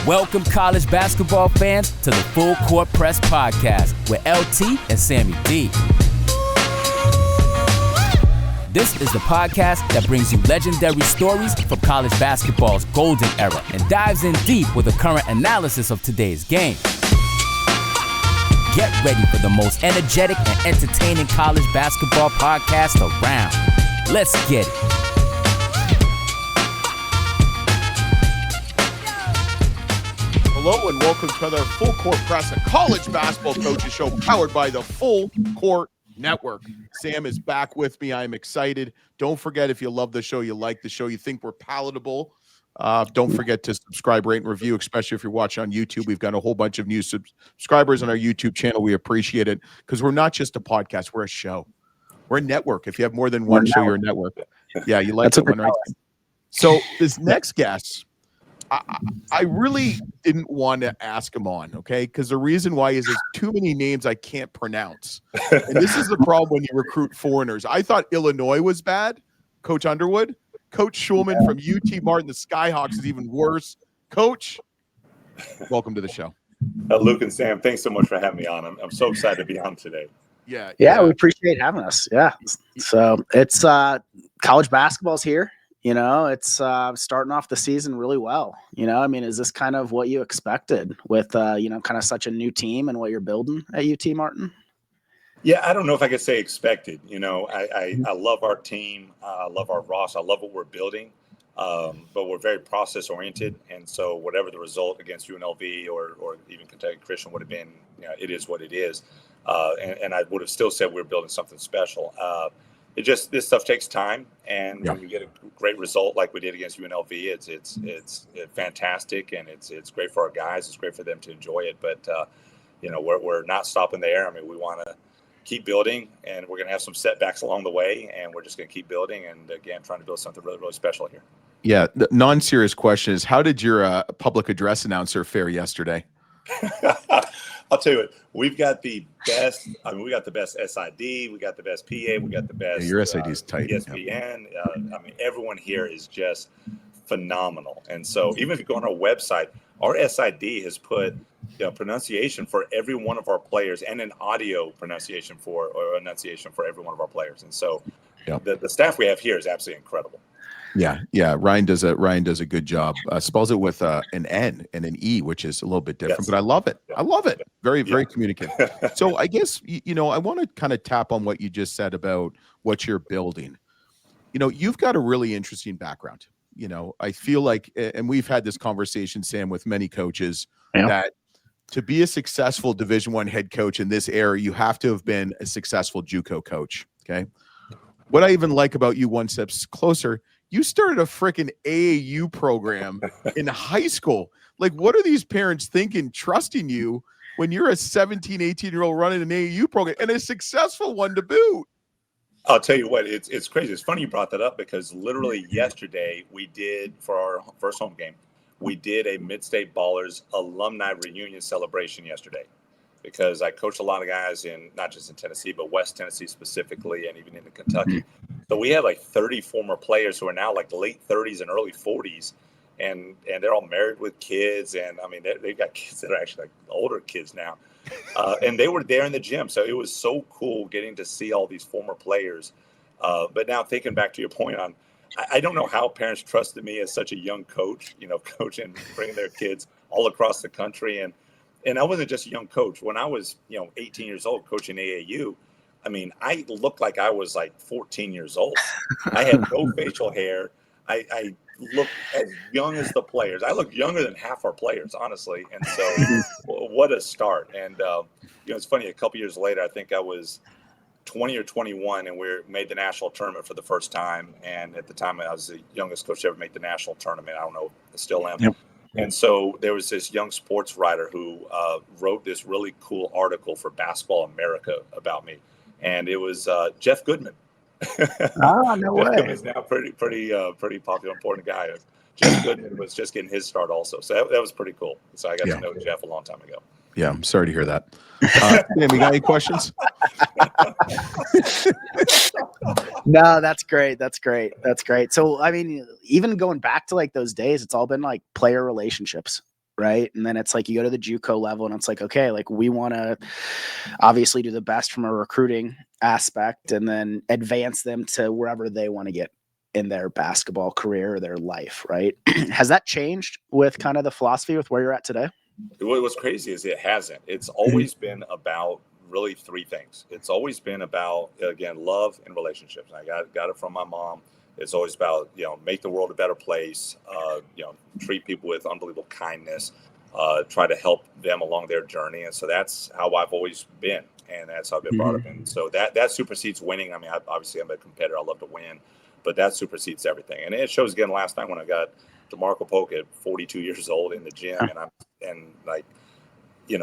Welcome, college basketball fans, to the Full Court Press Podcast with LT and Sammy D. This is the podcast that brings you legendary stories from college basketball's golden era and dives in deep with a current analysis of today's game. Get ready for the most energetic and entertaining college basketball podcast around. Let's get it. Hello and welcome to another Full Court Press, a college basketball coaches show powered by the Full Court Network. Sam is back with me. I'm excited. Don't forget, if you love the show, you like the show, you think we're palatable, don't forget to subscribe, rate, and review, especially if you're watching on YouTube. We've got a whole bunch of new subscribers on our YouTube channel. We appreciate it because we're not just a podcast. We're a show. We're a network. If you have more than one show, you're a network. Yeah, you like that one, right? So this next guest, I really didn't want to ask him on, okay? Because the reason why is there's too many names I can't pronounce. And this is the problem when you recruit foreigners. I thought Illinois was bad, Coach Underwood. Coach Shulman from UT Martin, the Skyhawks, is even worse. Coach, welcome to the show. Luke and Sam, thanks so much for having me on. I'm so excited to be on today. Yeah, we appreciate having us. Yeah. So it's college basketball's here. You know, it's starting off the season really well. You know, I mean, is this kind of what you expected with, kind of such a new team and what you're building at UT Martin? Yeah, I don't know if I could say expected. You know, I love our team. I love our roster. I love what we're building. But we're very process oriented. And so whatever the result against UNLV or even Kentucky Christian would have been, you know, it is what it is. And I would have still said we're building something special. This stuff takes time, and when you get a great result like we did against UNLV, it's fantastic, and it's great for our guys. It's great for them to enjoy it. But we're not stopping there. I mean, we want to keep building, and we're going to have some setbacks along the way, and we're just going to keep building, and again, trying to build something really, really special here. Yeah, the non-serious question is, how did your public address announcer fare yesterday? I'll tell you what, we've got the best. I mean, we got the best SID, we got the best PA, we got the best. Your SID is tight. ESPN. I mean, everyone here is just phenomenal. And so, even if you go on our website, our SID has put pronunciation for every one of our players and an audio pronunciation for every one of our players. And so, the staff we have here is absolutely incredible. Yeah. Ryan does a good job. Spells it with an N and an E, which is a little bit different, but I love it. I love it. Very, very communicative. So I guess, I want to kind of tap on what you just said about what you're building. You've got a really interesting background. I feel like, and we've had this conversation, Sam, with many coaches, that to be a successful Division I head coach in this era, you have to have been a successful JUCO coach. Okay. What I even like about you one step closer, you started a freaking AAU program in high school. Like, what are these parents thinking, trusting you when you're a 17, 18-year-old running an AAU program and a successful one to boot? I'll tell you what, it's crazy. It's funny you brought that up because literally yesterday we did, for our first home game, we did a Mid-State Ballers alumni reunion celebration yesterday because I coached a lot of guys not just in Tennessee, but West Tennessee specifically, and even in Kentucky. So we have like 30 former players who are now like late 30s and early 40s, and they're all married with kids. And I mean, they've got kids that are actually like older kids now. And they were there in the gym. So it was so cool getting to see all these former players. But now thinking back to your point on, I don't know how parents trusted me as such a young coach, coaching, bringing their kids all across the country. And I wasn't just a young coach. When I was, 18 years old coaching AAU, I mean, I looked like I was like 14 years old. I had no facial hair. I looked as young as the players. I looked younger than half our players, honestly. And so what a start. And, it's funny, a couple years later, I think I was 20 or 21, and we made the national tournament for the first time. And at the time, I was the youngest coach to ever make the national tournament. I don't know, I still am. Yep. And so there was this young sports writer who wrote this really cool article for Basketball America about me. And it was Jeff Goodman. Oh, no way. Jeff Goodman is now pretty popular, important guy. Jeff Goodman was just getting his start also. So that was pretty cool. So I got to know Jeff a long time ago. Yeah, I'm sorry to hear that. Sam, you got any questions? No, that's great. That's great. So, I mean, even going back to like those days, it's all been like player relationships, right? And then it's like you go to the JUCO level and it's like, okay, like we want to obviously do the best from a recruiting aspect and then advance them to wherever they want to get in their basketball career or their life, right? Has that changed with kind of the philosophy with where you're at today? What's crazy is it hasn't. It's always been about really three things. It's always been about, again, love and relationships. I got it from my mom. It's always about, make the world a better place, treat people with unbelievable kindness, try to help them along their journey. And so that's how I've always been. And that's how I've been brought up in. So that supersedes winning. I mean, obviously I'm a competitor. I love to win, but that supersedes everything. And it shows again last night when I got DeMarco Polk at 42 years old in the gym,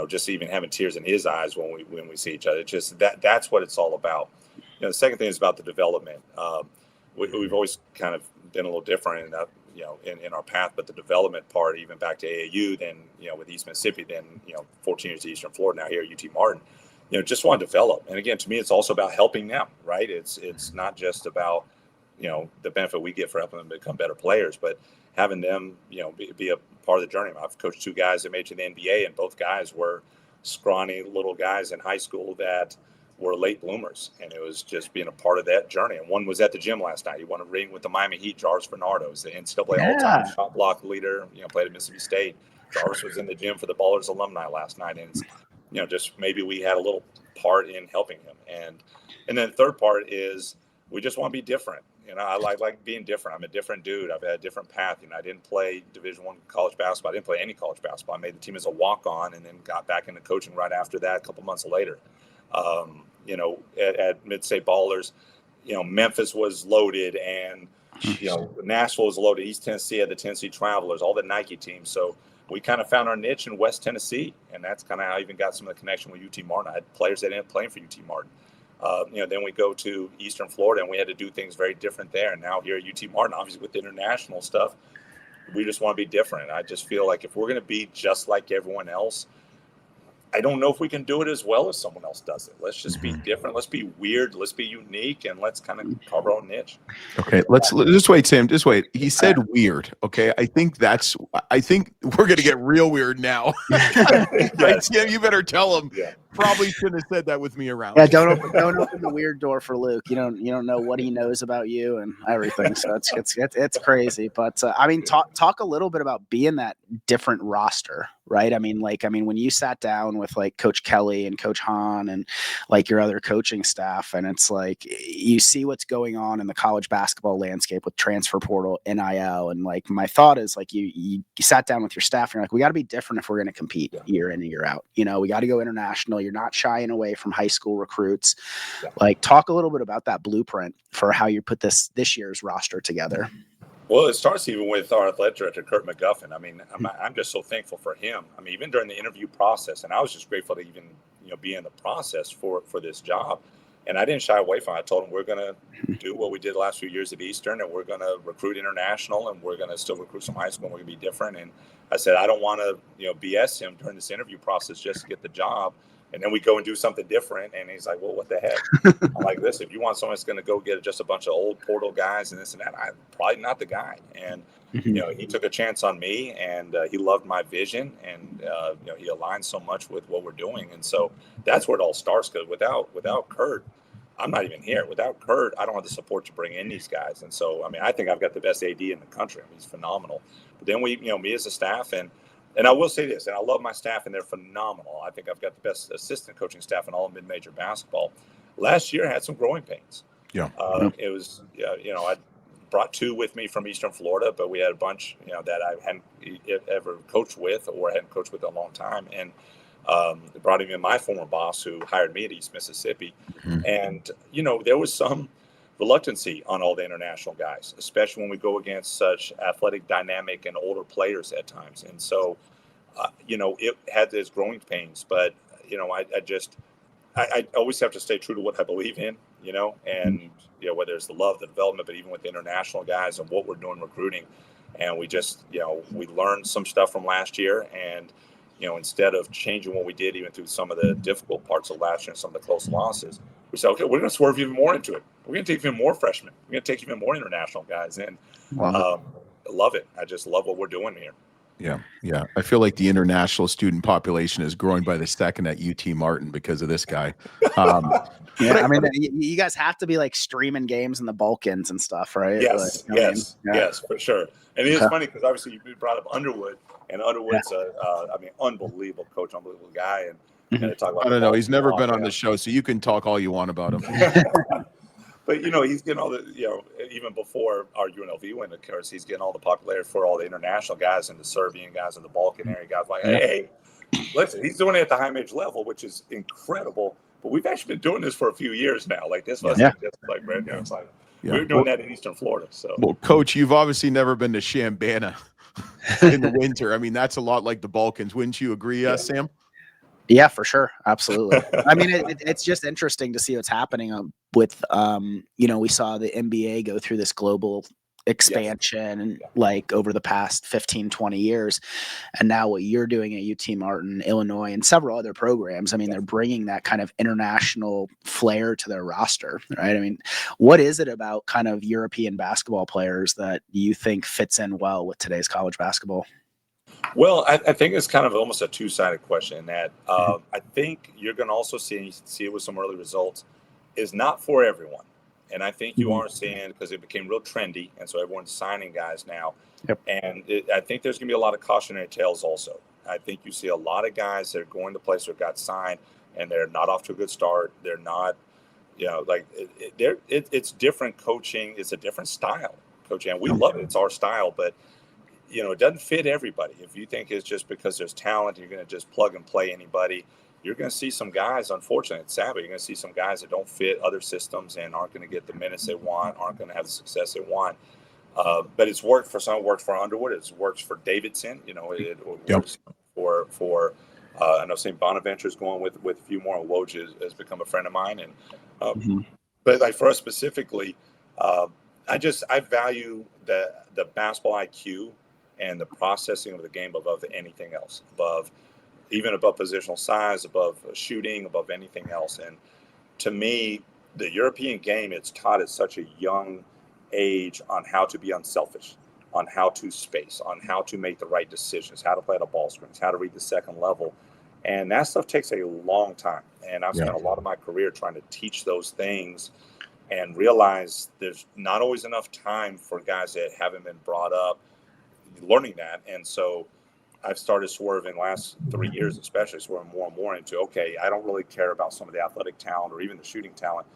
just even having tears in his eyes when we see each other. It's just that's what it's all about. The second thing is about the development. We've always kind of been a little different in our path, but the development part, even back to AAU, then with East Mississippi, then 14 years to Eastern Florida, now here at UT Martin, just want to develop. And again, to me, it's also about helping them, right? It's not just about the benefit we get for helping them become better players, but having them be a part of the journey. I've coached two guys that made it to the NBA, and both guys were scrawny little guys in high school that were late bloomers, and it was just being a part of that journey. And one was at the gym last night. He won a ring with the Miami Heat. Jarvis Bernardo is the NCAA all-time shot block leader. Played at Mississippi State. Jarvis was in the gym for the Ballers alumni last night, and it's, just maybe we had a little part in helping him. And then the third part is we just want to be different. I like being different. I'm a different dude. I've had a different path. I didn't play Division I college basketball. I didn't play any college basketball. I made the team as a walk-on and then got back into coaching right after that a couple months later. At Mid-State Ballers, Memphis was loaded and, Nashville was loaded. East Tennessee had the Tennessee Travelers, all the Nike teams. So we kind of found our niche in West Tennessee, and that's kind of how I even got some of the connection with UT Martin. I had players that ended up playing for UT Martin. Then we go to Eastern Florida, and we had to do things very different there. And now here at UT Martin, obviously with the international stuff, we just want to be different. I just feel like if we're going to be just like everyone else, I don't know if we can do it as well as someone else does it. Let's just be different. Let's be weird. Let's be unique, and let's kind of carve our own niche. Okay, let's just wait, Sam. Just wait. He said weird. Okay, I think we're gonna get real weird now. Right, Sam? You better tell him. Yeah. Probably shouldn't have said that with me around. Yeah, don't open the weird door for Luke. You don't know what he knows about you and everything. So it's crazy. But talk a little bit about being that different roster, right? I mean, when you sat down with like Coach Kelly and Coach Hahn and like your other coaching staff, and it's like you see what's going on in the college basketball landscape with transfer portal, NIL, and like my thought is like you sat down with your staff and you're like, we got to be different if we're going to compete year in and year out. We got to go international. You're not shying away from high school recruits. Yeah. Like, talk a little bit about that blueprint for how you put this year's roster together. Well, it starts even with our athletic director, Kurt McGuffin. I mean, I'm just so thankful for him. I mean, even during the interview process, and I was just grateful to even, be in the process for this job. And I didn't shy away from it. I told him we're going to do what we did the last few years at Eastern, and we're going to recruit international, and we're going to still recruit some high school, and we're going to be different. And I said, I don't want to, BS him during this interview process just to get the job. And then we go and do something different. And he's like, well, what the heck? I'm like, listen, if you want someone that's going to go get just a bunch of old portal guys and this and that, I'm probably not the guy. And, he took a chance on me, and he loved my vision, and, he aligned so much with what we're doing. And so that's where it all starts, because without Kurt, I'm not even here. Without Kurt, I don't have the support to bring in these guys. And so, I think I've got the best AD in the country. He's phenomenal. But then me as a staff, and I will say this, and I love my staff, and they're phenomenal. I think I've got the best assistant coaching staff in all of mid-major basketball. Last year, I had some growing pains. Yeah. It was, I brought two with me from Eastern Florida, but we had a bunch, that I hadn't ever coached with or hadn't coached with in a long time. And brought him in my former boss who hired me at East Mississippi. And, there was some reluctancy on all the international guys, especially when we go against such athletic, dynamic, and older players at times. And so, it had its growing pains, but, I always have to stay true to what I believe in, and, whether it's the love, the development, but even with the international guys and what we're doing recruiting. And we just, we learned some stuff from last year, and, instead of changing what we did, even through some of the difficult parts of last year and some of the close losses, we said, okay, we're going to swerve even more into it. We're going to take even more freshmen. We're going to take even more international guys in. Wow. Love it. I just love what we're doing here. Yeah, yeah. I feel like the international student population is growing by the second at UT Martin because of this guy. Yeah, I mean, you guys have to be like streaming games in the Balkans and stuff, right? Yes, Like, yes, for sure. And it is funny because obviously you brought up Underwood, and Underwood's unbelievable coach, unbelievable guy, and they talk about. I don't know. He's never been on the show, so you can talk all you want about him. But he's getting all the even before our UNLV win, of course, he's getting all the popularity for all the international guys and the Serbian guys and the Balkan area guys. Like, hey, listen, he's doing it at the high major level, which is incredible. But we've actually been doing this for a few years now. Like this wasn't just like brand new. It's like we were doing that in Eastern Florida. So, well, Coach, you've obviously never been to Shambana in the winter. I mean, that's a lot like the Balkans. Wouldn't you agree, Sam? Yeah, for sure. Absolutely. I mean, it's just interesting to see what's happening with, we saw the NBA go through this global expansion and like over the past 15, 20 years. And now what you're doing at UT Martin, Illinois, and several other programs, I mean, they're bringing that kind of international flair to their roster, right? I mean, what is it about kind of European basketball players that you think fits in well with today's college basketball? Well, I think it's kind of almost a two-sided question. That I think you're going to also see it with some early results is not for everyone. And I think you are seeing, because it became real trendy, and so everyone's signing guys now. Yep. And I think there's going to be a lot of cautionary tales also. I think you see a lot of guys that are going to places that got signed, and they're not off to a good start. They're not, it's different coaching. It's a different style coaching, and we love it. It's our style, but it doesn't fit everybody. If you think it's just because there's talent, you're going to just plug and play anybody. You're going to see some guys, unfortunately, it's sad, but you're going to see some guys that don't fit other systems and aren't going to get the minutes they want, aren't going to have the success they want. But it's worked for some. It worked for Underwood. It's worked for Davidson. It works for I know St. Bonaventure's going with a few more. Woj has become a friend of mine, and but like for us specifically, I value the basketball IQ and the processing of the game above anything else, even above positional size, above shooting, above anything else. And to me, the European game, it's taught at such a young age on how to be unselfish, on how to space, on how to make the right decisions, how to play the ball screens, how to read the second level. And that stuff takes a long time. And I've spent a lot of my career trying to teach those things and realize there's not always enough time for guys that haven't been brought up learning that. And so I've started swerving last 3 years, especially swerving more and more into, okay, I don't really care about some of the athletic talent or even the shooting talent.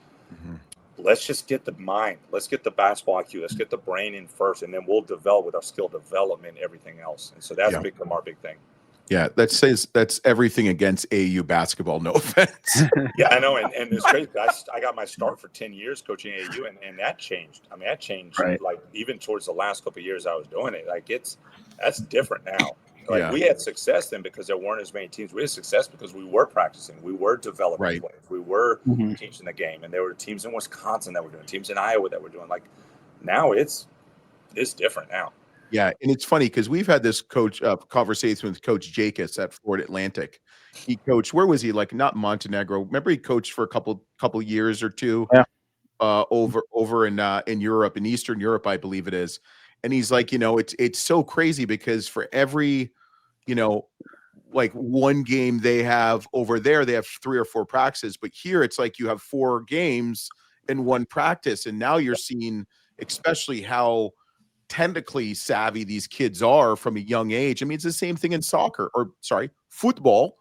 Let's just get the mind. Let's get the basketball IQ. Let's get the brain in first, and then we'll develop with our skill development, everything else. And so that's become our big thing. Yeah, that's everything against AAU basketball. No offense. Yeah, I know, and it's crazy. I got my start for 10 years coaching AAU, and that changed. I mean, that changed like even towards the last couple of years I was doing it. Like that's different now. Like we had success then because there weren't as many teams. We had success because we were practicing, we were developing players, we were teaching the game, and there were teams in Wisconsin that were doing, teams in Iowa that were doing. Like now it's different now. Yeah, and it's funny because we've had this conversation with Coach Jacobs at Florida Atlantic. He coached, where was he? Like not Montenegro. Remember he coached for a couple years or two over in Europe, in Eastern Europe, I believe it is. And he's like, it's so crazy because for every, like one game they have over there, they have 3 or 4 practices. But here it's like you have 4 games in one practice. And now you're seeing especially how technically savvy these kids are from a young age. I mean, it's the same thing in football.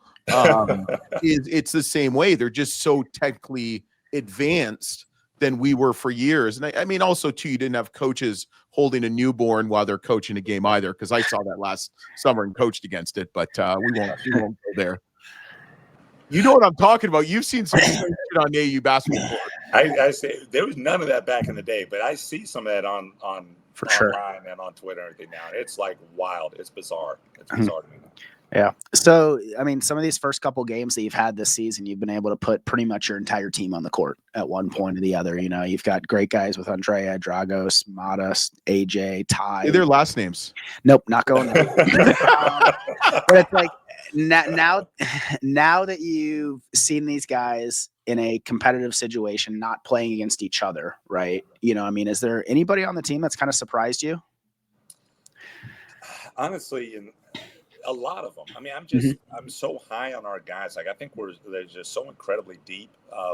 It's the same way. They're just so technically advanced than we were for years. And I mean, also too, you didn't have coaches holding a newborn while they're coaching a game either, because I saw that last summer and coached against it. But we won't go there. You know what I'm talking about. You've seen some shit on AU basketball. I say there was none of that back in the day, but I see some of that on for sure online and on Twitter and everything now. It's like wild. It's bizarre. It's bizarre to me. Yeah. So, I mean, some of these first couple games that you've had this season, you've been able to put pretty much your entire team on the court at one point or the other. You've got great guys with Andrea, Dragos, Modest, AJ, Ty. Their last names. Nope, not going there. But it's like now that you've seen these guys in a competitive situation, not playing against each other, right? I mean, is there anybody on the team that's kind of surprised you? Honestly, A lot of them. I mean, I'm so high on our guys. Like, I think they're just so incredibly deep.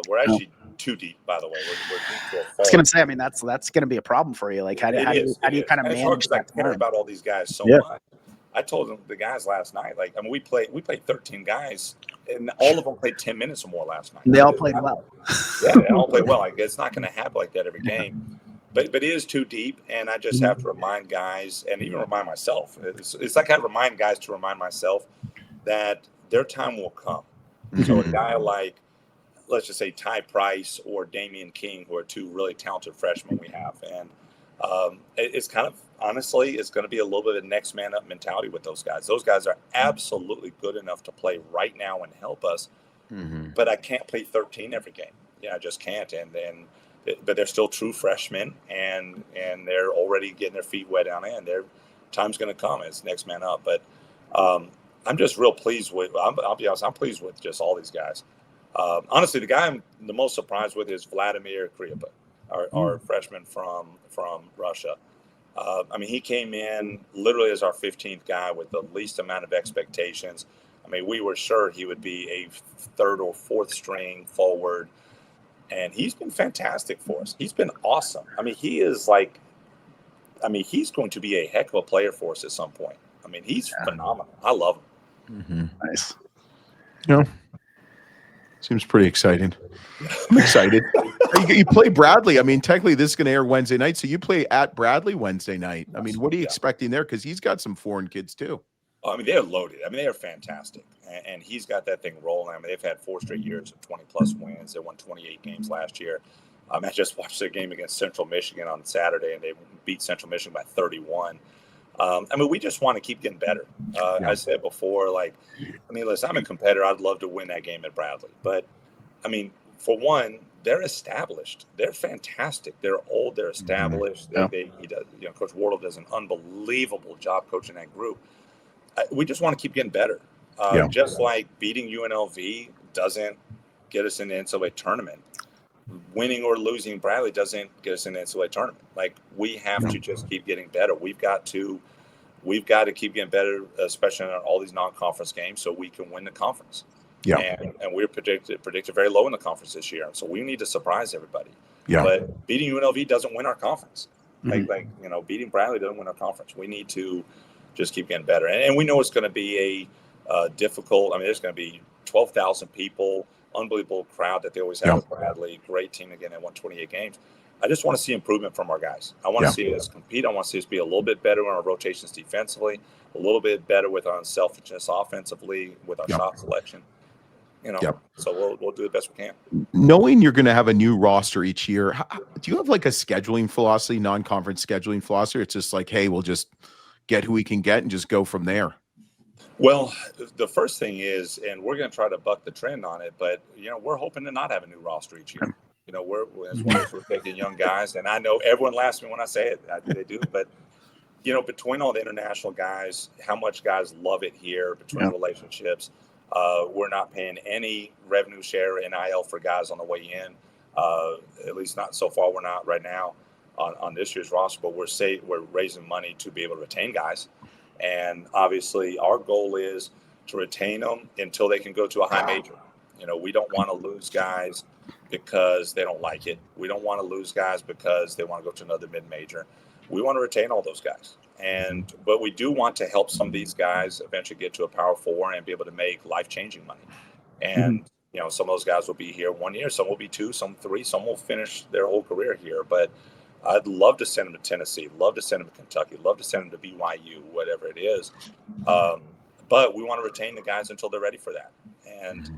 We're actually too deep, by the way. We're deep to a fault. I was gonna say, I mean, that's gonna be a problem for you. Like, how do you kind of manage that? I care about all these guys so much. I told them, the guys last night, like, I mean, we played 13 guys, and all of them played 10 minutes or more last night. And they all played well. Yeah, they all played well. Like, it's not going to happen like that every game. But it is too deep, and I just have to remind guys, and even remind myself. It's like I remind guys to remind myself that their time will come. So a guy like, let's just say, Ty Price or Damian King, who are two really talented freshmen we have, and it's kind of, honestly, it's going to be a little bit of a next man up mentality with those guys. Those guys are absolutely good enough to play right now and help us, but I can't play 13 every game. Yeah, I just can't. But they're still true freshmen, and they're already getting their feet wet down there, and their time's going to come. It's next man up. But I'm just real pleased with. I'll be honest. I'm pleased with just all these guys. Honestly, the guy I'm the most surprised with is Vladimir Kriapa, our freshman from Russia. I mean, he came in literally as our 15th guy with the least amount of expectations. I mean, we were sure he would be a third or fourth string forward, and he's been fantastic for us. He's been awesome. I mean, he's going to be a heck of a player for us at some point. I mean, he's phenomenal. I love him. Nice. Seems pretty exciting. I'm excited. You play Bradley. I mean, technically this is going to air Wednesday night, so you play at Bradley Wednesday night. I mean, what are you expecting there? Because he's got some foreign kids too. I mean, they're loaded. I mean, they are fantastic, and he's got that thing rolling. I mean, they've had 4 straight years of 20-plus wins. They won 28 games last year. I just watched their game against Central Michigan on Saturday, and they beat Central Michigan by 31. I mean, we just want to keep getting better. I said before, like, I mean, listen, I'm a competitor. I'd love to win that game at Bradley. But, I mean, for one, they're established. They're fantastic. They're old. They're established. Coach Wardle does an unbelievable job coaching that group. We just want to keep getting better. Just like beating UNLV doesn't get us in the NCAA tournament. Winning or losing Bradley doesn't get us in the NCAA tournament. Like, we have to just keep getting better. We've got to keep getting better, especially in all these non-conference games, so we can win the conference. Yeah, and we're predicted very low in the conference this year, so we need to surprise everybody. Yeah, but beating UNLV doesn't win our conference. Beating Bradley doesn't win our conference. We need to just keep getting better, and we know it's going to be a difficult. I mean, there's going to be 12,000 people. Unbelievable crowd that they always have with Bradley. Great team again. They won 28 games. I just want to see improvement from our guys. I want to see us compete. I want to see us be a little bit better on our rotations defensively, a little bit better with our unselfishness offensively, with our shot selection. So we'll do the best we can. Knowing you're going to have a new roster each year, do you have like a scheduling philosophy, non-conference scheduling philosophy? It's just like, hey, we'll just get who we can get and just go from there. Well, the first thing is, and we're going to try to buck the trend on it, but, we're hoping to not have a new roster each year. We're taking young guys, and I know everyone laughs at me when I say it. They do, but, between all the international guys, how much guys love it here, between relationships, we're not paying any revenue share NIL for guys on the way in, at least not so far. We're not right now on this year's roster, but we're raising money to be able to retain guys. And obviously our goal is to retain them until they can go to a high major. We don't want to lose guys because they don't like it. We don't want to lose guys because they want to go to another mid-major. We want to retain all those guys. But we do want to help some of these guys eventually get to a Power 4 and be able to make life-changing money. And, some of those guys will be here 1 year, some will be 2, some 3, some will finish their whole career here. But I'd love to send them to Tennessee, love to send them to Kentucky, love to send them to BYU, whatever it is. But we want to retain the guys until they're ready for that. And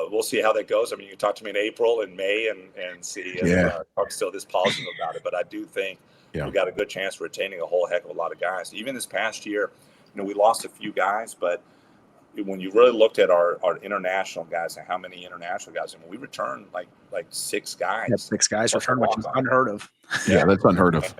we'll see how that goes. I mean, you can talk to me in April and May and see if I'm still this positive about it. But I do think we got a good chance of retaining a whole heck of a lot of guys. Even this past year, we lost a few guys, but when you really looked at our international guys and how many international guys, we returned like 6 guys. Yeah, 6 guys returned, which is unheard of. Yeah, that's unheard of.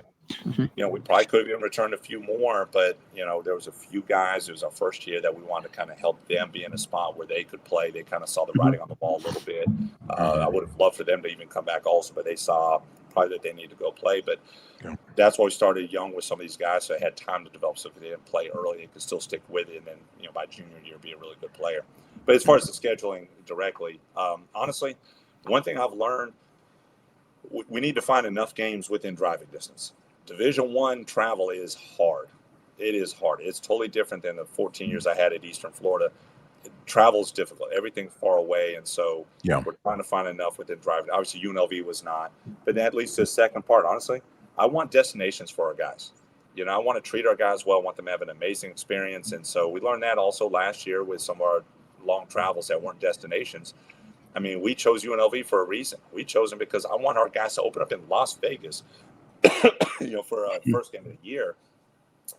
We probably could have even returned a few more, but there was a few guys. It was our first year that we wanted to kind of help them be in a spot where they could play. They kind of saw the writing on the wall a little bit. I would have loved for them to even come back also, but they saw probably that they need to go play. But that's why we started young with some of these guys, so I had time to develop. So if they didn't play early, they could still stick with it, and then by junior year be a really good player. But as far as the scheduling directly, honestly, one thing I've learned, we need to find enough games within driving distance. Division I travel is hard. It is hard. It's totally different than the 14 years I had at Eastern Florida. Travel is difficult. Everything's far away, and so we're trying to find enough within driving. Obviously, UNLV was not, but that leads to the second part. Honestly, I want destinations for our guys. I want to treat our guys well. I want them to have an amazing experience, and so we learned that also last year with some of our long travels that weren't destinations. I mean, we chose UNLV for a reason. We chose them because I want our guys to open up in Las Vegas, for our first game of the year.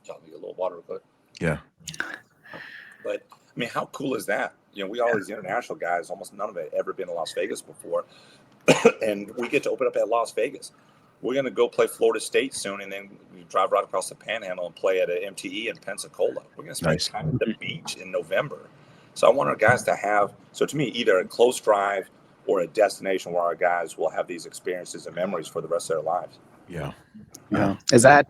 I'll get a little water real quick. Yeah. But I mean, how cool is that? We all these international guys, almost none of it ever been to Las Vegas before. And we get to open up at Las Vegas. We're going to go play Florida State soon, and then we drive right across the Panhandle and play at an MTE in Pensacola. We're going to spend time at the beach in November. So I want our guys to have, so to me, either a close drive or a destination where our guys will have these experiences and memories for the rest of their lives. Yeah. Is that,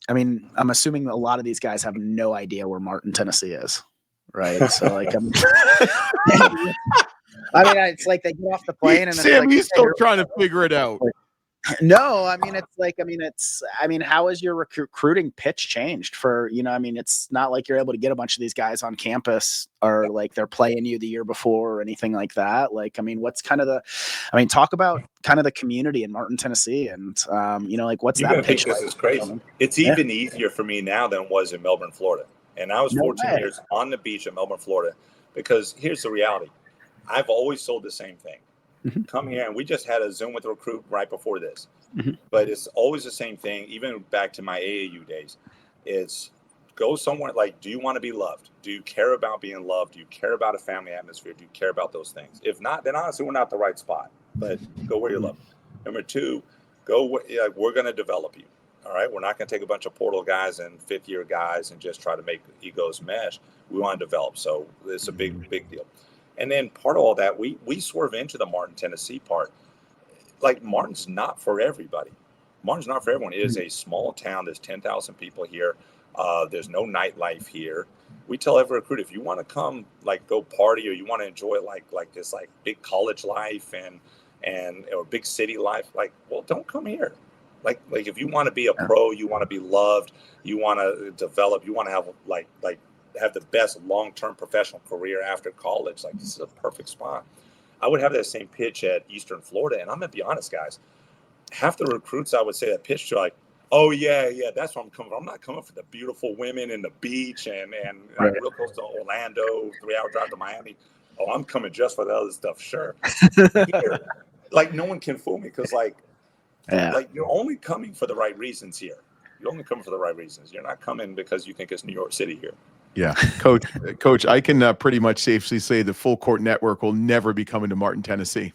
I mean, I'm assuming a lot of these guys have no idea where Martin, Tennessee is, right? So, like, I mean, it's like they get off the plane and Sam, he's still trying to figure it out. No, I mean, how has your recruiting pitch changed for, it's not like you're able to get a bunch of these guys on campus or like they're playing you the year before or anything like that. Like, I mean, what's kind of talk about kind of the community in Martin, Tennessee and, what's that pitch like? This is crazy. It's even easier for me now than it was in Melbourne, Florida. And I was 14 years on the beach in Melbourne, Florida, because here's the reality. I've always sold the same thing. Come here, and we just had a Zoom with a recruit right before this. But it's always the same thing, even back to my AAU days. It's go somewhere like, do you want to be loved? Do you care about being loved? Do you care about a family atmosphere? Do you care about those things? If not, then honestly, we're not the right spot. But go where you're loved. Number two, we're going to develop you. All right, we're not going to take a bunch of portal guys and fifth-year guys and just try to make egos mesh. We want to develop. So it's a big deal. And then part of all that, we swerve into the Martin, Tennessee part. Like, Martin's not for everybody. Martin's not for everyone. It is a small town. There's 10,000 people here. There's no nightlife here. We tell every recruit, if you want to come, like, go party, or you want to enjoy like this like big college life and or big city life, like, well, don't come here. Like if you want to be a pro, you want to be loved, you want to develop, you want to have have the best long-term professional career after college, like, this is a perfect spot. I would have that same pitch at Eastern Florida, and I'm gonna be honest, guys, half the recruits I would say that pitch to, like, oh yeah, that's where I'm coming from. I'm not coming for the beautiful women and the beach and like, real close to Orlando, 3-hour drive to Miami. Oh, I'm coming just for the other stuff, sure. Here, like, no one can fool me, because like you're only coming for the right reasons here. You're only coming for the right reasons. You're not coming because you think it's New York City here. Yeah, Coach, I can pretty much safely say the Full Court Network will never be coming to Martin, Tennessee.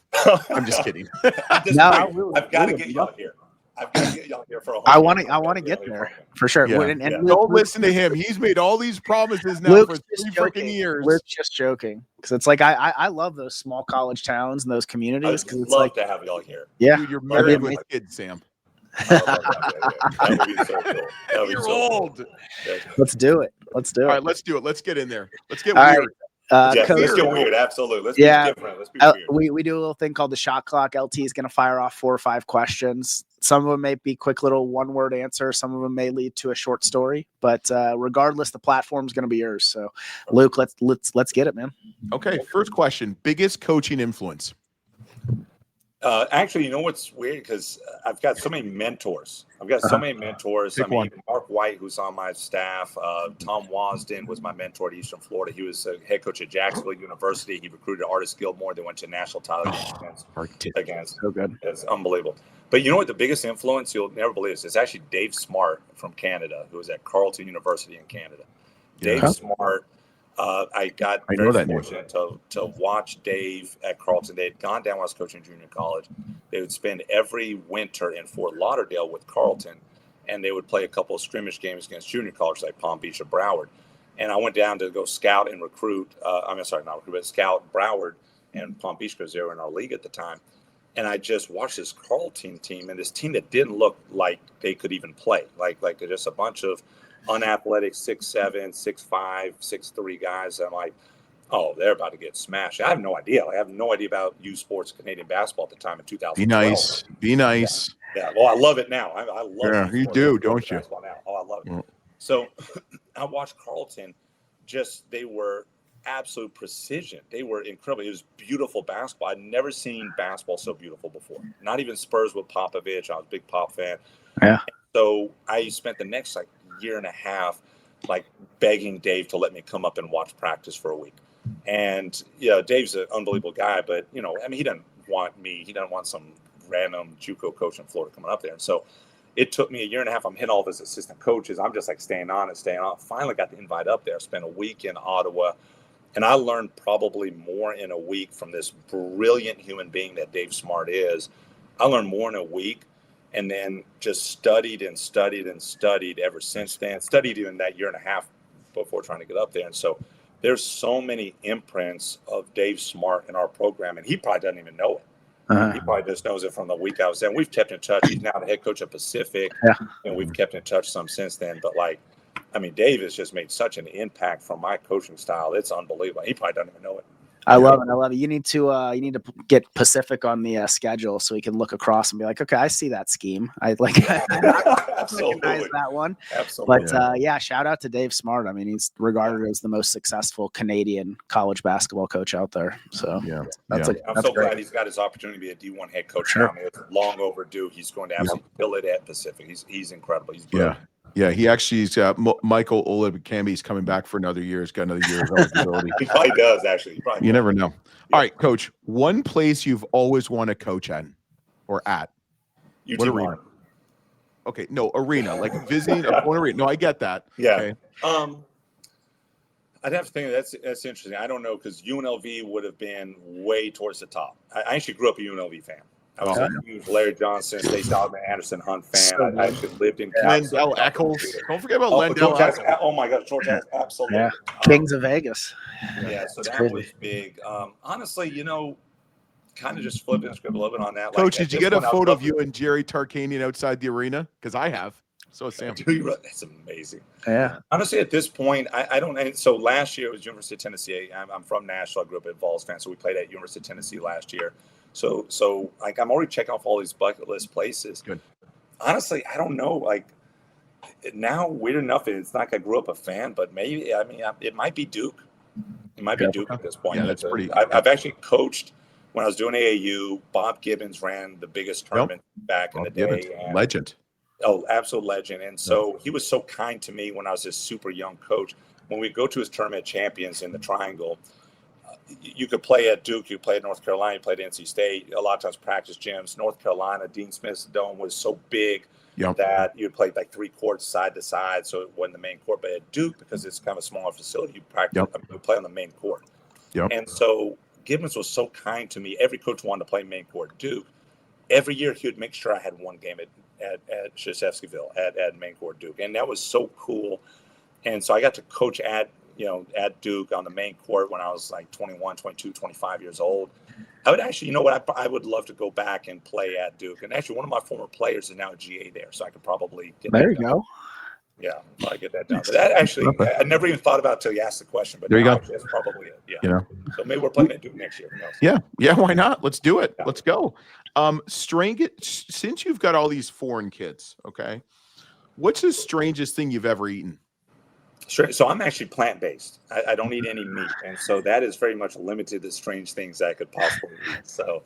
I'm just kidding. I've got to get y'all here. I've got to get y'all here for a whole I want to get there for sure. Yeah. And don't listen to him. He's made all these promises now for 3 freaking years. We're just joking, because it's like I love those small college towns and those communities. I'd love to have y'all here. Yeah, dude, you're married with kids, Sam. That would be so cool. You're old. Let's do it. All right, let's do it. Let's get in there. Let's get weird. Let's get weird. Absolutely. Let's be different. Let's be weird. We do a little thing called the shot clock. LT is going to fire off 4 or 5 questions. Some of them may be quick little one-word answers. Some of them may lead to a short story. But regardless, the platform is going to be yours. So, Luke, let's get it, man. Okay. First question: biggest coaching influence. Actually, you know what's weird? Because I've got so many mentors. I mean, Mark White, who's on my staff. Tom Wasden was my mentor at Eastern Florida. He was a head coach at Jacksonville University. He recruited Artis Gilmore. They went to national title against. So good. It's unbelievable. But you know what? The biggest influence, you'll never believe this, is actually Dave Smart from Canada, who was at Carleton University in Canada. Dave Smart. I got very fortunate to watch Dave at Carleton. They had gone down when I was coaching junior college. They would spend every winter in Fort Lauderdale with Carleton, and they would play a couple of scrimmage games against junior colleges like Palm Beach or Broward. And I went down to go scout and recruit. Scout Broward and Palm Beach, because they were in our league at the time. And I just watched this Carleton team, and this team that didn't look like they could even play, like just a bunch of unathletic 6'7", 6'5", 6'3" guys. I'm like, oh, they're about to get smashed. I have no idea. I have no idea about U Sports Canadian basketball at the time in 2012. Be nice. Yeah. Well, I love it now. I love it. Yeah, you do, don't you? Now. Oh, I love it. Mm. So I watched Carleton. They were absolute precision. They were incredible. It was beautiful basketball. I'd never seen basketball so beautiful before. Not even Spurs with Popovich. I was a big Pop fan. Yeah. And so I spent the next year and a half begging Dave to let me come up and watch practice for a week. And Dave's an unbelievable guy, but he doesn't want me. He doesn't want some random JUCO coach in Florida coming up there. And so it took me a year and a half. I'm hitting all of his assistant coaches. I'm just staying on. Finally got the invite up there. Spent a week in Ottawa. And I learned probably more in a week from this brilliant human being that Dave Smart is. I learned more in a week, and then just studied and studied and studied ever since then. Studied even that year and a half before trying to get up there. And so there's so many imprints of Dave Smart in our program, and he probably doesn't even know it. He probably just knows it from the week I was there. We've kept in touch. He's now the head coach of Pacific, and we've kept in touch some since then. But Dave has just made such an impact from my coaching style. It's unbelievable. He probably doesn't even know it. I love it. You need to get Pacific on the schedule so he can look across and be like, okay, I see that scheme. I recognize that one. Absolutely. But shout out to Dave Smart. He's regarded as the most successful Canadian college basketball coach out there. So I'm so glad he's got his opportunity to be a D1 head coach now. It's long overdue. He's going to absolutely kill it at Pacific. He's incredible. He's brilliant. Yeah, he actually's Michael Olabkambi's coming back for another year. He's got another year of eligibility. He probably does, actually. You never know. Yeah. All right, Coach, one place you've always wanted to coach at or at? What arena? Okay, no, arena, visiting one arena. No, I get that. Yeah. Okay. I'd have to think that's interesting. I don't know, because UNLV would have been way towards the top. I actually grew up a UNLV fan. I was a huge Larry Johnson, Stacey Augman, Anderson Hunt fan. I actually lived in Lendell Eccles. Don't forget about Lendell Eccles. Oh my God, George Eccles, absolutely. Yeah. Kings of Vegas. Yeah, so that was big. Honestly, kind of just flipping the script a little bit on that. Coach, did you get a photo of you and Jerry Tarkanian outside the arena? Because I have. So is Sam. That's amazing. Yeah. Honestly, at this point, I don't. And so last year it was University of Tennessee. I'm from Nashville. I grew up a Vols fan, so we played at University of Tennessee last year. So I'm already checking off all these bucket list places. Good. Honestly, I don't know. Now, weird enough, it's not like I grew up a fan, but maybe it might be Duke. It might be Duke at this point. Yeah, that's pretty. I've actually coached when I was doing AAU. Bob Gibbons ran the biggest tournament back in the day. Legend. Oh, absolute legend. And so he was so kind to me when I was this super young coach. When we go to his tournament champions in the Triangle, you could play at Duke, you play at North Carolina, you played at NC State, a lot of times practice gyms. North Carolina, Dean Smith's dome was so big that you'd play 3 courts side to side, so it wasn't the main court. But at Duke, because it's kind of a smaller facility, you practice, you play on the main court. And so Gibbons was so kind to me. Every coach wanted to play main court at Duke. Every year he would make sure I had one game at Krzyzewskiville at main court Duke, and that was so cool. And so I got to coach at Duke on the main court when I was 21, 22, 25 years old. I would actually, I would love to go back and play at Duke. And actually, one of my former players is now a GA there, so I could probably get there. You go. Yeah, probably get that done. But that actually, I never even thought about it until you asked the question. But there you go. That's probably it. Yeah. So maybe we're playing at Duke next year. Who knows? Yeah. Why not? Let's do it. Yeah. Let's go. Since you've got all these foreign kids, okay, what's the strangest thing you've ever eaten? So I'm actually plant-based. I don't eat any meat. And so that is very much limited to strange things I could possibly eat. So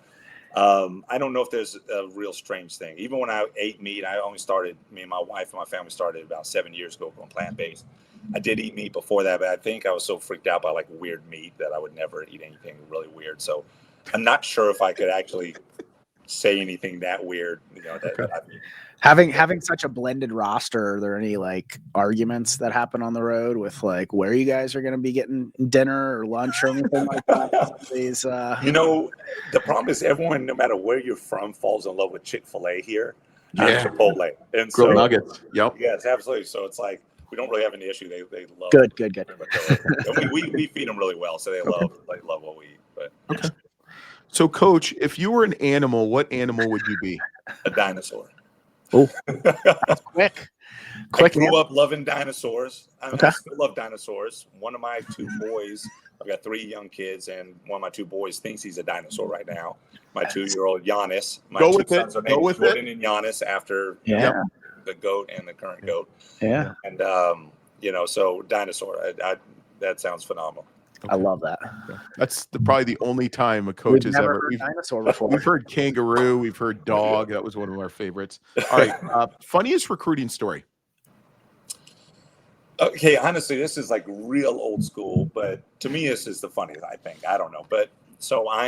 I don't know if there's a real strange thing. Even when I ate meat, me and my wife and my family started about 7 years ago going plant-based. I did eat meat before that, but I think I was so freaked out by weird meat that I would never eat anything really weird. So I'm not sure if I could actually say anything that weird, that I've eaten. Having such a blended roster, are there any arguments that happen on the road with where you guys are going to be getting dinner or lunch or anything like that? These, the problem is everyone, no matter where you're from, falls in love with Chick-fil-A here and Chipotle. And grilled nuggets. Yep. Yes, absolutely. So it's we don't really have any issue. They love good. We feed them really well, so they love what we eat. But okay. So, Coach, if you were an animal, what animal would you be? A dinosaur. Oh, that's quick. I grew up loving dinosaurs. Okay. I still love dinosaurs. One of my two boys, I've got 3 young kids, and one of my 2 boys thinks he's a dinosaur right now. My 2-year-old Giannis. My Go 2 with sons it. are Go named with Jordan it. and Giannis after the GOAT and the current GOAT. Yeah. And, so dinosaur, that sounds phenomenal. Okay. I love that. That's probably the only time a coach has ever. We've dinosaur before. We've heard kangaroo. We've heard dog. That was one of our favorites. All right. Funniest recruiting story. Okay, honestly, this is like real old school, but to me, this is the funniest. I think. I don't know, but so I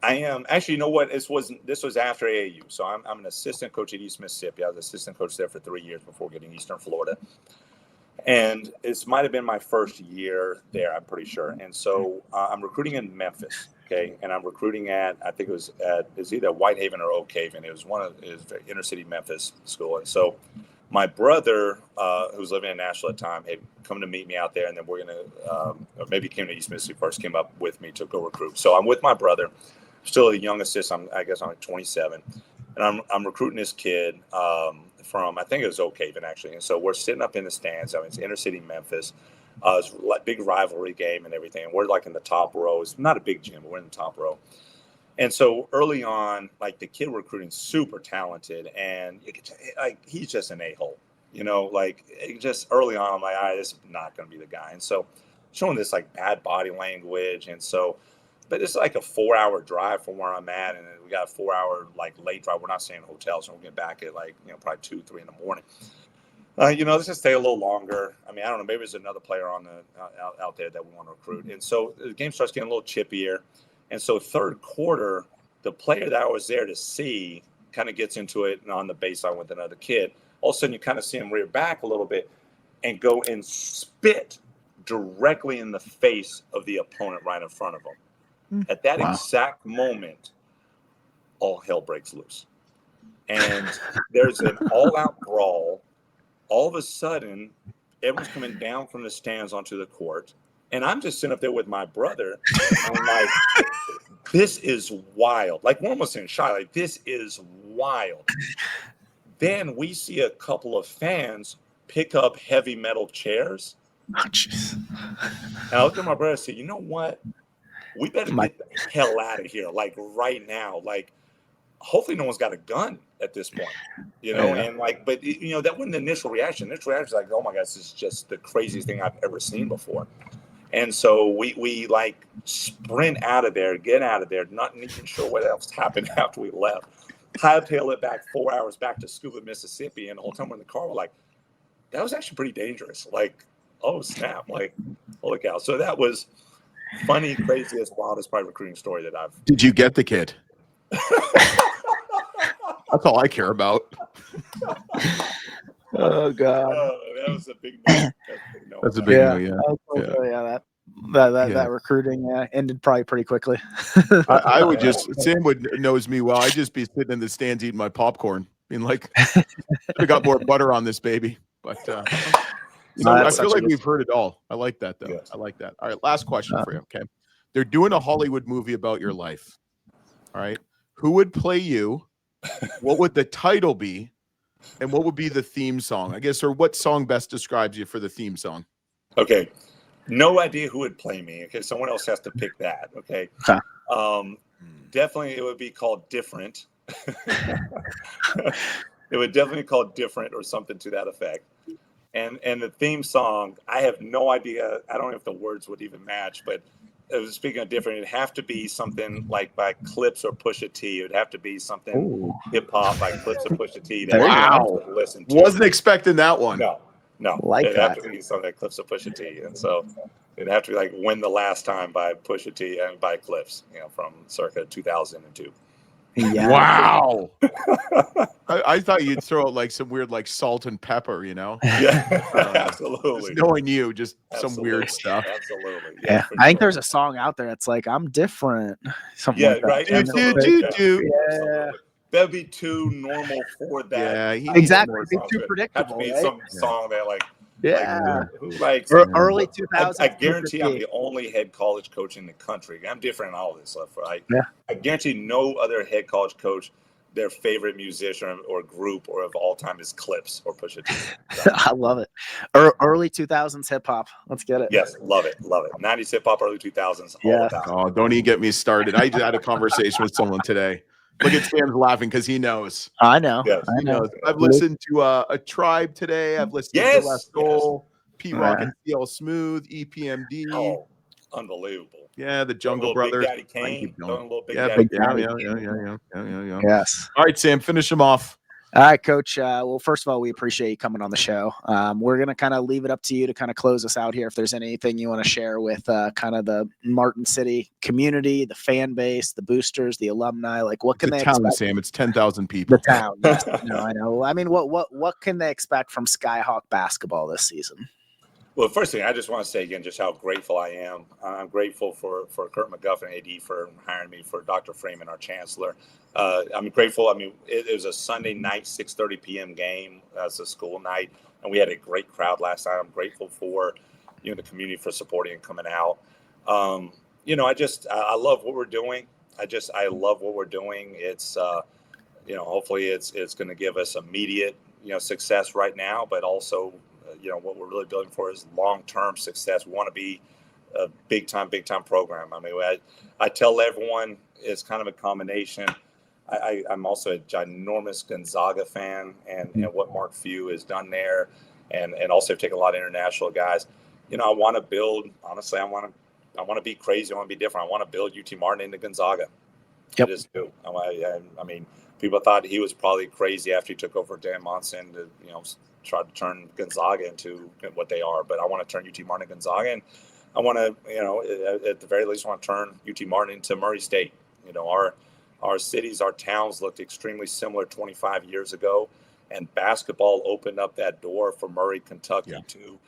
am actually. You know what? This was after AAU, so I'm an assistant coach at East Mississippi. I was assistant coach there for 3 years before getting Eastern Florida. And this might have been my first year there, I'm pretty sure. And so I'm recruiting in Memphis, okay? And I'm recruiting at, I think it was either Whitehaven or Oak Haven. It was inner city Memphis school. And so my brother, who was living in Nashville at the time, had come to meet me out there. And then we're going to, or maybe came to East Mississippi first, came up with me to go recruit. So I'm with my brother, still a young assistant. I guess I'm like 27. And I'm recruiting this kid from, I think it was Oak Haven, actually. And so we're sitting up in the stands. I mean, it's inner city Memphis. It's a big rivalry game and everything. And we're like in the top row. It's not a big gym, but we're in the top row. And so early on, like the kid we're recruiting, super talented. And he's just an a-hole, just early on, I'm like, all right, this is not going to be the guy. And so showing this like bad body language. And so, but it's like a 4-hour drive from where I'm at, and we got a 4-hour like late drive. We're not staying in hotels, so we'll get back at like probably 2-3 in the morning. Let's just stay a little longer. I mean, I don't know, maybe there's another player on the out there that we want to recruit. And so the game starts getting a little chippier, and so third quarter, the player that I was there to see kind of gets into it on the baseline with another kid. All of a sudden, you kind of see him rear back a little bit and go and spit directly in the face of the opponent right in front of him. At that exact moment, all hell breaks loose. And there's an all-out brawl. All of a sudden, everyone's coming down from the stands onto the court. And I'm just sitting up there with my brother. And I'm like, this is wild. Like, we're almost in shock. Like, this is wild. Then we see a couple of fans pick up heavy metal chairs. Oh, jeez. And I looked at my brother and said, you know what? We better get the hell out of here, like right now. Like, hopefully no one's got a gun at this point, and like, but that wasn't the initial reaction. The initial reaction was like, oh my God, this is just the craziest thing I've ever seen before. And so we like sprint out of there, get out of there, not even sure what else happened after we left. Hightail it back 4 hours back to school in Mississippi. And the whole time we're in the car, we're like, that was actually pretty dangerous. Like, oh snap, like, holy cow. So that was funny, craziest, wildest probably recruiting story that I've. Did you get the kid? That's all I care about. Oh God, that was a big no. That's a big no. Yeah. That recruiting ended probably pretty quickly. I would Sam knows me well. I'd just be sitting in the stands eating my popcorn, being like, I got more butter on this baby. But I feel like we've heard it all. I like that though. Yes. I like that. All right, last question for you. Okay, they're doing a Hollywood movie about your life. All right, who would play you? What would the title be? And what would be the theme song? I guess, or what song best describes you for the theme song? Okay, no idea who would play me. Okay, someone else has to pick that. Okay, definitely it would be called Different. It would definitely be called Different or something to that effect. And the theme song, I have no idea. I don't know if the words would even match, but speaking of different, it'd have to be something like by Clips or Pusha T. It would have to be something hip hop by Clips or Pusha T. That wow. Listen to. Wasn't expecting that one. No. Like it'd that. have to be something like Clips or Pusha T. And so it'd have to be like When the Last Time by Pusha T and by Clips, from circa 2002. Yeah. Wow. I thought you'd throw out like some weird like salt and pepper, Yeah, absolutely. Just knowing you, just some weird stuff. Absolutely. Yeah. I think there's a song out there that's like, I'm different. Something like that. Right. Yeah. That'd be too normal for that. Yeah, exactly. It's too predictable. Have to be some song that like Yeah. Who likes Early 2000s. I guarantee I'm the only head college coach in the country. I'm different in all this stuff, right? Yeah. I guarantee no other head college coach, their favorite musician or group or of all time is Clips or Pusha T. I love it. Early 2000s hip hop. Let's get it. Yes, love it. 90s hip hop, early 2000s, all Yeah. about. Oh, don't even get me started. I just had a conversation with someone today. Look at Sam's laughing because he knows. I know. Yes. I know. I've listened to a Tribe today. I've listened to Les Soul, P Rock and CL Smooth, EPMD. Oh, unbelievable. Yeah, the Jungle Big Brothers. Daddy Kane. Big Yeah, Daddy yeah. Yes. All right, Sam, finish them off. All right, Coach. Well, first of all, we appreciate you coming on the show. We're going to kind of leave it up to you to kind of close us out here. If there's anything you want to share with kind of the Martin City community, the fan base, the boosters, the alumni, like what can they town, expect? Sam? It's 10,000 people. The town. Yes, I know. I mean, what can they expect from Skyhawk basketball this season? Well, first thing, I just want to say again just how grateful I am. I'm grateful for Kurt McGuffin, AD, for hiring me, for Dr. Freeman, our chancellor. I'm grateful. I mean, it was a Sunday night, 6:30 p.m. game. It's a school night, and we had a great crowd last night. I'm grateful for, the community for supporting and coming out. I love what we're doing. I love what we're doing. It's, hopefully it's going to give us immediate, success right now, but also, what we're really building for is long-term success. We want to be a big-time program. I mean, I tell everyone it's kind of a combination. I'm also a ginormous Gonzaga fan, and what Mark Few has done there, and also taken a lot of international guys. I want to build. Honestly, I want to be crazy. I want to be different. I want to build UT Martin into Gonzaga. Yep. I just do. I mean, people thought he was probably crazy after he took over Dan Monson to try to turn Gonzaga into what they are, but I want to turn UT Martin into Gonzaga, and I want to, at the very least, I want to turn UT Martin into Murray State. Our cities, our towns looked extremely similar 25 years ago, and basketball opened up that door for Murray, Kentucky to,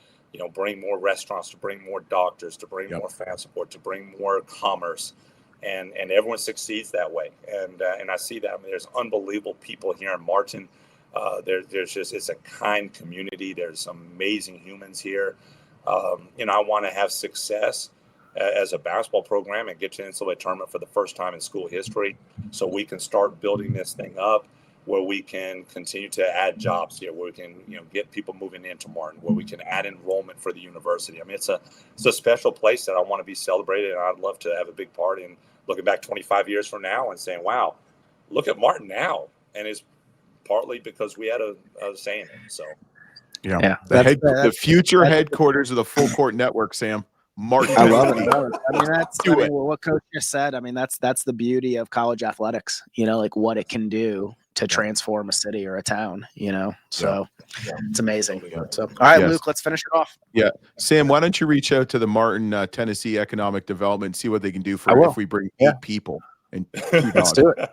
bring more restaurants, to bring more doctors, to bring more fan support, to bring more commerce, and everyone succeeds that way. And I see that. I mean, there's unbelievable people here in Martin. There's just, it's a kind community. There's some amazing humans here. I want to have success as a basketball program and get to the NCAA tournament for the first time in school history, so we can start building this thing up where we can continue to add jobs here, where we can, get people moving into Martin, where we can add enrollment for the university. I mean, it's a special place that I want to be celebrated, and I'd love to have a big part in looking back 25 years from now and saying, wow, look at Martin now. And it's partly because we had a say in it. So, the future headquarters of the Full Court Network, Sam. Martin. I love it. I mean, what Coach just said. I mean, that's the beauty of college athletics. Like what it can do to transform a city or a town. So it's amazing. So, all right, Luke, let's finish it off. Yeah, Sam, why don't you reach out to the Martin, Tennessee Economic Development, see what they can do for if we bring 8 people and 2 dogs. Let's do it.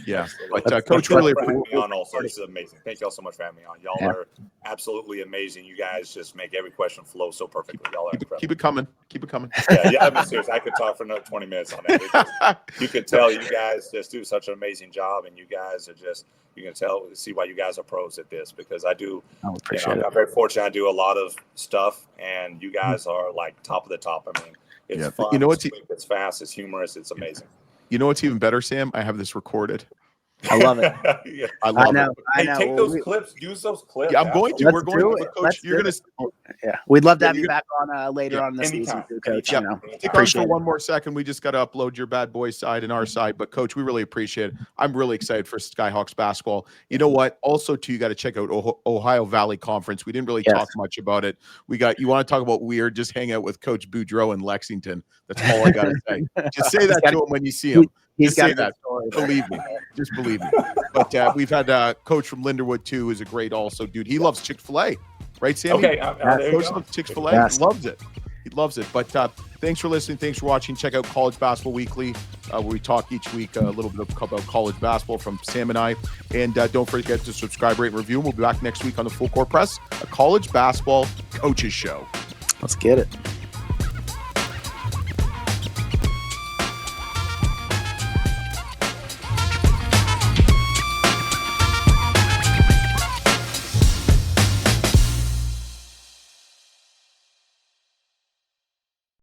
Yeah, but Coach, really appreciate me on. Also, this is amazing. Thank you all so much for having me on. Y'all are absolutely amazing. You guys just make every question flow so perfectly. Y'all are incredible. Keep it coming. Keep it coming. Yeah. I mean, seriously, I could talk for another 20 minutes on that. You can tell you guys just do such an amazing job, and you guys are just, you can see why you guys are pros at this, because I do. I appreciate it. I'm very fortunate. I do a lot of stuff, and you guys are like top of the top. I mean, it's fun. It's fast. It's humorous. It's amazing. You know what's even better, Sam? I have this recorded. I love it. I love it. I know. Take those clips. Use those clips. Yeah, I'm going to. We're going to. Coach, you're going to. Yeah, we'd love to have you back on later on this season, too, Coach. Stick on for one more second. We just got to upload your bad boy side and our side. But Coach, we really appreciate it. I'm really excited for Skyhawks basketball. You know what? Also, too, you got to check out Ohio Valley Conference. We didn't really talk much about it. You want to talk about weird? Just hang out with Coach Boudreau in Lexington. That's all I got to say. Just say that to him when you see him. He's got that. Believe me. Just believe me. But we've had Coach from Linderwood, too, who's a great also dude. He loves Chick-fil-A. Right, Sammy? Okay. Coach loves Chick-fil-A. He loves it. He loves it. But thanks for listening. Thanks for watching. Check out College Basketball Weekly, where we talk each week a little bit about college basketball from Sam and I. And don't forget to subscribe, rate, and review. We'll be back next week on the Full Court Press, a college basketball coaches show. Let's get it.